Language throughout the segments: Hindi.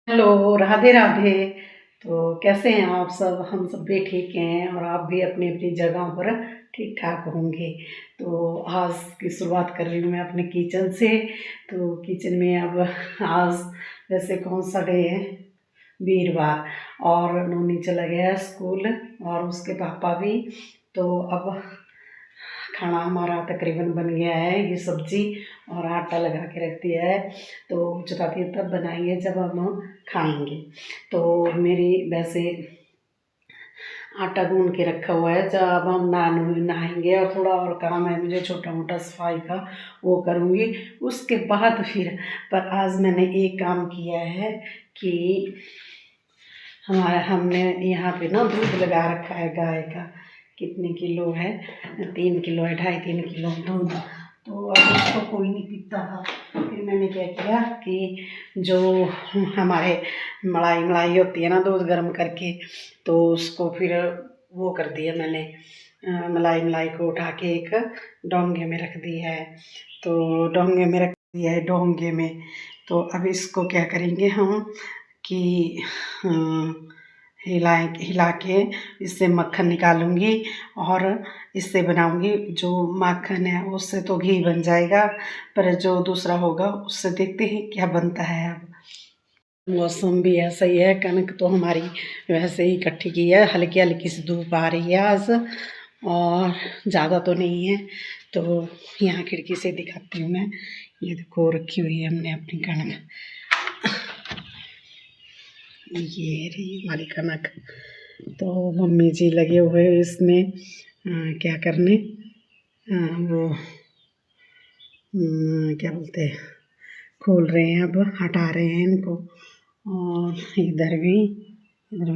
हेलो, राधे राधे। तो कैसे हैं आप सब? हम सब भी ठीक हैं और आप भी अपनी अपनी जगहों पर ठीक ठाक होंगे। तो आज की शुरुआत कर रही हूँ मैं अपने किचन से। तो किचन में अब आज वैसे कौन सा डे है? वीरवार। और नोनी चला गया है स्कूल और उसके पापा भी। तो अब खाना हमारा तकरीबन बन गया है। ये सब्जी और आटा लगा के रख दिया है। तो चपाती तब बनाएंगे जब हम खाएंगे। तो मेरी वैसे आटा गूंद के रखा हुआ है। जब हम नहाएंगे और थोड़ा और काम है मुझे छोटा मोटा सफाई का, वो करूँगी उसके बाद फिर। पर आज मैंने एक काम किया है कि हमने यहाँ पे ना दूध लगा रखा है गाय का। कितने किलो है? 3 किलो है, 2.5-3 किलो दूध। तो अब उसको कोई नहीं पीता था। फिर मैंने क्या किया कि जो हमारे मलाई मलाई होती है ना दूध गर्म करके, तो उसको फिर वो कर दिया मैंने। मलाई मलाई को उठा के एक डोंगे में रख दिया है। तो डोंगे में रख दिया है डोंगे में। तो अब इसको क्या करेंगे हम कि हिला के इससे मक्खन निकालूंगी और इससे बनाऊंगी। जो माखन है उससे तो घी बन जाएगा, पर जो दूसरा होगा उससे देखते हैं क्या बनता है। अब मौसम भी ऐसा ही है। कनक तो हमारी वैसे ही इकट्ठी की है। हल्की हल्की सी धूप आ रही है आज और ज़्यादा तो नहीं है। तो यहाँ खिड़की से दिखाती हूँ मैं। ये देखो रखी हुई है हमने अपनी कनक। ये रही हमारी कनक। तो मम्मी जी लगे हुए इसमें क्या करने, वो क्या बोलते हैं, खोल रहे हैं, अब हटा रहे हैं इनको। और इधर भी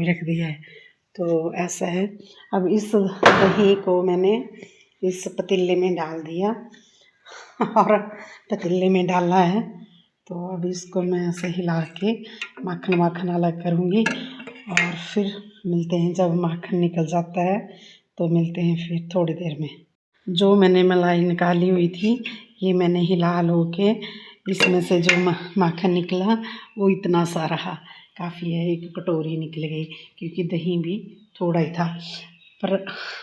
रख दिया है। तो ऐसा है। अब इस दही को मैंने इस पतीले में डाल दिया और पतीले में डाला है। तो अब इसको मैं ऐसे हिला के माखन माखन अलग करूँगी और फिर मिलते हैं जब माखन निकल जाता है। तो मिलते हैं फिर थोड़ी देर में। जो मैंने मलाई निकाली हुई थी ये मैंने हिला लो के इसमें से जो माखन निकला वो इतना सा रहा। काफ़ी है, एक कटोरी निकल गई क्योंकि दही भी थोड़ा ही था। पर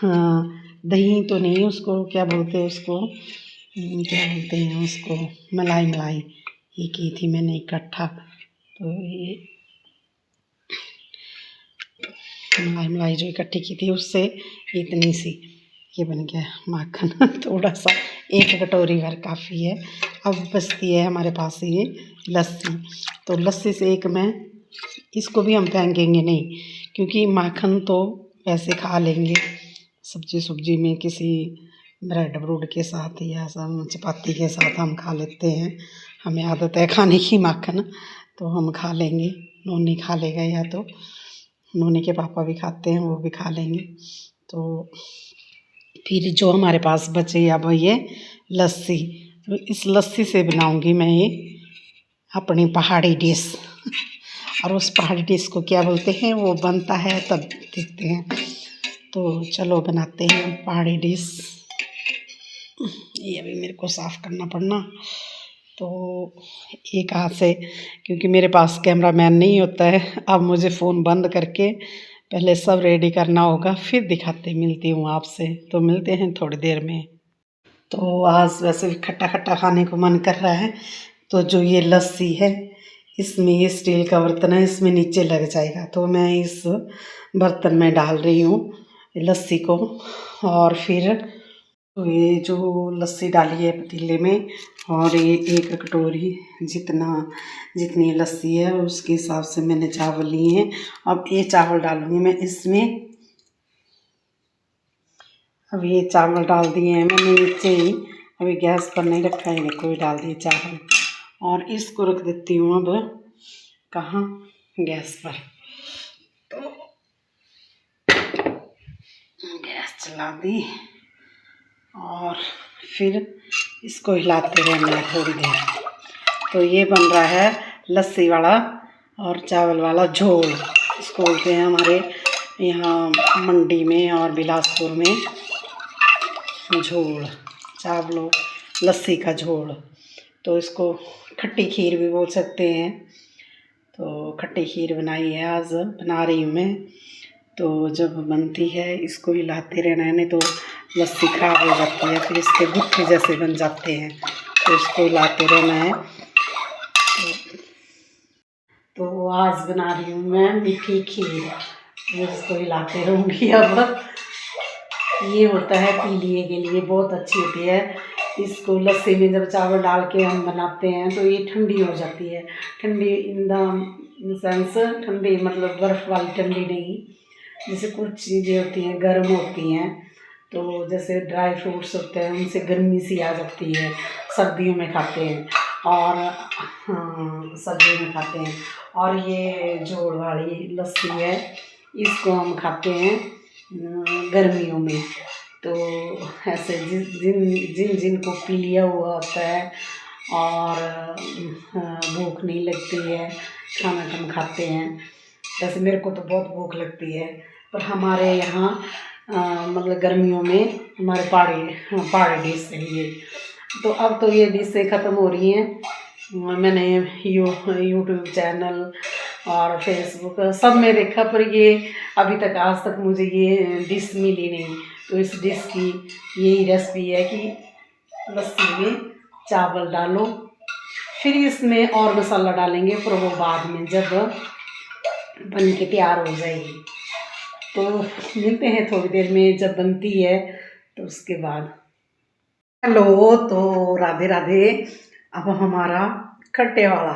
दही तो नहीं, उसको क्या बोलते हैं, उसको क्या बोलते हैं उसको, मलाई मलाई ये की थी मैंने इकट्ठा। तो ये मलाई मलाई जो इकट्ठी की थी उससे इतनी सी ये बन गया माखन थोड़ा सा, एक कटोरी भर काफ़ी है। अब बचती है हमारे पास ये लस्सी। तो लस्सी से एक मैं इसको भी हम फेंकेंगे नहीं, क्योंकि माखन तो वैसे खा लेंगे सब्जी सब्जी में, किसी ब्रेड ब्रूड के साथ या सब चपाती के साथ हम खा लेते हैं। हमें आदत है खाने की माखन, तो हम खा लेंगे। नोनी खा लेगा या तो नोनी के पापा भी खाते हैं, वो भी खा लेंगे। तो फिर जो हमारे पास बचे अब ये लस्सी, तो इस लस्सी से बनाऊंगी मैं ये अपनी पहाड़ी डिश। और उस पहाड़ी डिश को क्या बोलते हैं वो बनता है तब देखते हैं। तो चलो बनाते हैं पहाड़ी डिश। ये अभी मेरे को साफ़ करना पड़ना। तो एक हाथ से, क्योंकि मेरे पास कैमरा मैन नहीं होता है, अब मुझे फ़ोन बंद करके पहले सब रेडी करना होगा, फिर मिलती हूँ आपसे। तो मिलते हैं थोड़ी देर में। तो आज वैसे भी खट्टा खट्टा खाने को मन कर रहा है। तो जो ये लस्सी है इसमें, ये स्टील का बर्तन है, इसमें नीचे लग जाएगा। तो मैं इस बर्तन में डाल रही हूँ लस्सी को। और फिर तो ये जो लस्सी डाली है पतीले में, और ये एक कटोरी जितनी लस्सी है उसके हिसाब से मैंने चावल लिए हैं। अब ये चावल डालूँगी मैं इसमें। अब ये चावल डाल दिए हैं मैंने नीचे ही, अभी गैस पर नहीं रखा है, देखो ये डाल दिए चावल। और इसको रख देती हूँ अब कहाँ, गैस पर। तो गैस चला दी और फिर इसको हिलाते रहना है थोड़ी देर। तो ये बन रहा है लस्सी वाला और चावल वाला झोल, इसको बोलते हैं हमारे यहाँ मंडी में और बिलासपुर में झोल, चावलों लस्सी का झोल। तो इसको खट्टी खीर भी बोल सकते हैं। तो खट्टी खीर बनाई है, आज बना रही हूँ मैं। तो जब बनती है इसको हिलाते रहना है, नहीं तो लस्सी खराब हो जाती है, फिर इसके गुत्थे जैसे बन जाते हैं, तो इसको हिलाते रहना है। तो आज बना रही हूँ मैं मीठी खीर, तो इसको हिलाते रहूँगी। अब ये होता है पीलिए के लिए बहुत अच्छी होती है। इसको लस्सी में जब चावल डाल के हम बनाते हैं तो ये ठंडी हो जाती है। ठंडी इन द सेंस ठंडी मतलब बर्फ़ वाली ठंडी नहीं, जैसे कुछ चीज़ें होती हैं गर्म होती हैं, तो जैसे ड्राई फ्रूट्स होते हैं उनसे गर्मी सी आ जाती है, सर्दियों में खाते हैं। और हाँ, सर्दियों में खाते हैं। और ये जोड़ वाली लस्सी है, इसको हम खाते हैं गर्मियों में। तो ऐसे जिन जिन को पीलिया हुआ होता है और भूख नहीं लगती है, खाना कम खाते हैं, जैसे मेरे को तो बहुत भूख लगती है, पर हमारे यहाँ मतलब गर्मियों में हमारे पहाड़ी डिश है ये। तो अब तो ये डिशें ख़त्म हो रही हैं। मैंने यूट्यूब चैनल और फेसबुक सब में देखा, पर ये अभी तक आज तक मुझे ये डिश मिली नहीं। तो इस डिश की यही रेसिपी है कि लस्सी में चावल डालो, फिर इसमें और मसाला डालेंगे, पर वो बाद में जब बन के तैयार हो जाएगी। तो मिलते हैं थोड़ी देर में जब बनती है तो उसके बाद। हेलो, तो राधे राधे। अब हमारा खट्टे वाला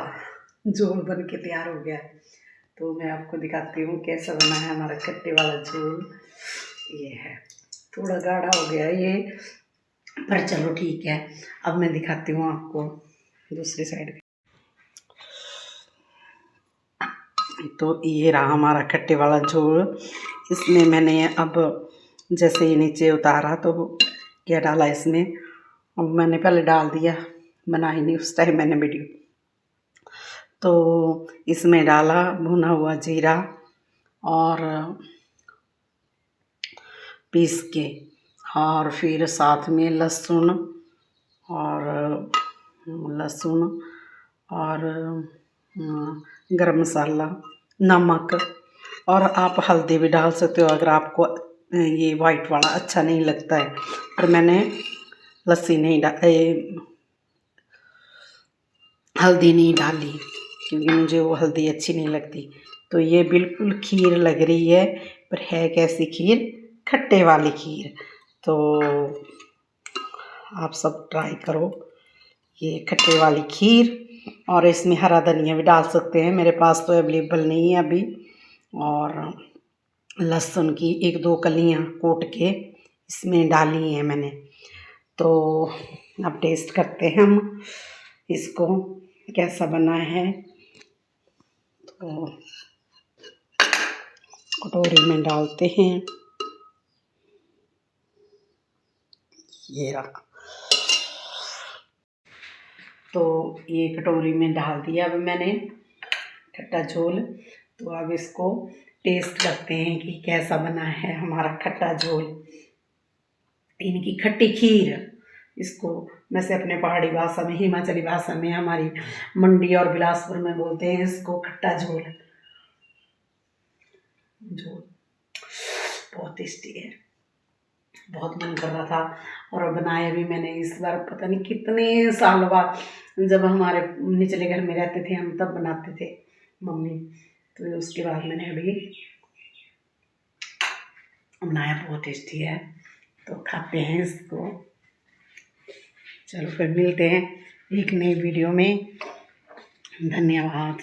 झोल बन के तैयार हो गया है, तो मैं आपको दिखाती हूँ कैसा बना है हमारा खट्टे वाला झोल। ये है, थोड़ा गाढ़ा हो गया ये, पर चलो ठीक है। अब मैं दिखाती हूँ आपको दूसरी साइड। तो ये रहा हमारा खट्टे वाला झोल। इसमें मैंने अब जैसे ही नीचे उतारा तो क्या डाला इसमें, अब मैंने पहले डाल दिया, बनाई नहीं उस टाइम मैंने वीडियो। तो इसमें डाला भुना हुआ जीरा और पीस के, और फिर साथ में लहसुन और गरम मसाला, नमक, और आप हल्दी भी डाल सकते हो अगर आपको ये वाइट वाला अच्छा नहीं लगता है। पर मैंने लस्सी नहीं हल्दी नहीं डाली क्योंकि मुझे वो हल्दी अच्छी नहीं लगती। तो ये बिल्कुल खीर लग रही है, पर है कैसी खीर, खट्टे वाली खीर। तो आप सब ट्राई करो ये खट्टे वाली खीर। और इसमें हरा धनिया भी डाल सकते हैं, मेरे पास तो अवेलेबल नहीं है अभी। और लहसुन की 1-2 कलियां कोट के इसमें डाली हैं मैंने। तो अब टेस्ट करते हैं हम इसको कैसा बना है। तो कटोरी में डालते हैं, ये रहा। तो ये कटोरी में डाल दिया अब मैंने खट्टा झोल। तो अब इसको टेस्ट करते हैं कि कैसा बना है हमारा खट्टा झोल, इनकी खट्टी खीर। इसको वैसे अपने पहाड़ी भाषा में, हिमाचली भाषा में, हमारी मंडी और बिलासपुर में बोलते हैं इसको खट्टा झोल। झोल बहुत टेस्टी है, बहुत मन कर रहा था और बनाया भी मैंने इस बार, पता नहीं कितने साल बाद, जब हमारे निचले घर में रहते थे हम तब बनाते थे मम्मी। तो उसके बाद मैंने अभी बनाया, बहुत टेस्टी है। तो खाते हैं इसको। चलो फिर मिलते हैं एक नई वीडियो में। धन्यवाद।